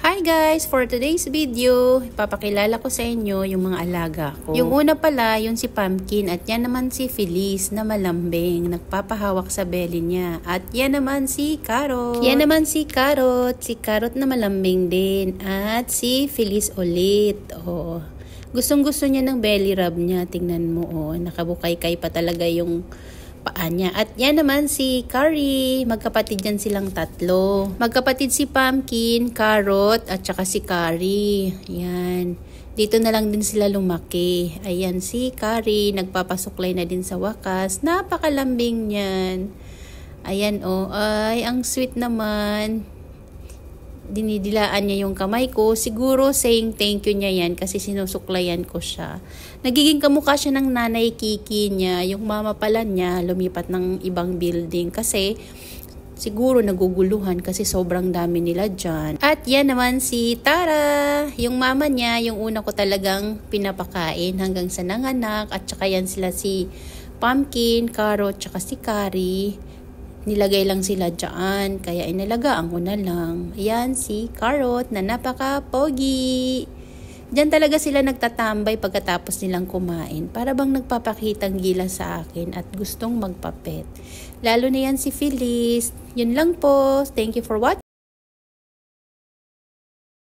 Hi guys! For today's video, ipapakilala ko sa inyo yung mga alaga ko. Yung una pala, yung si Pumpkin at yan naman si Feliz na malambing, nagpapahawak sa belly niya. At yan naman si Carrot. Yan naman si Carrot na malambing din. At si Feliz ulit. Oh. Gustong-gusto niya ng belly rub niya. Tingnan mo, oh, nakabukay-kay pa talaga yung paa niya. At yan naman si Carrie. Magkapatid yan silang tatlo. Magkapatid si Pumpkin, Carrot, at saka si Carrie. Yan. Dito na lang din sila lumaki. Ayan si Carrie. Nagpapasuklay na din sa wakas. Napakalambing niyan. Ayan oh. Ay, ang sweet naman. Dinidilaan niya yung kamay ko. Siguro saying thank you niya yan kasi sinusuklayan ko siya. Nagiging kamukha siya ng nanay Kiki niya. Yung mama pala niya lumipat ng ibang building kasi siguro naguguluhan kasi sobrang dami nila dyan. At yan naman si Tara. Yung mama niya, yung una ko talagang pinapakain hanggang sa nanganak. At saka yan sila si Pumpkin, Carrot, saka si Carrie. Nilagay lang sila dyan, kaya inalagaan ko na lang. Ayan si Carrot na napaka-pogi. Diyan talaga sila nagtatambay pagkatapos nilang kumain. Para bang nagpapakitang gila sa akin at gustong magpapet. Lalo na yan si Feliz. Yun lang po. Thank you for watching.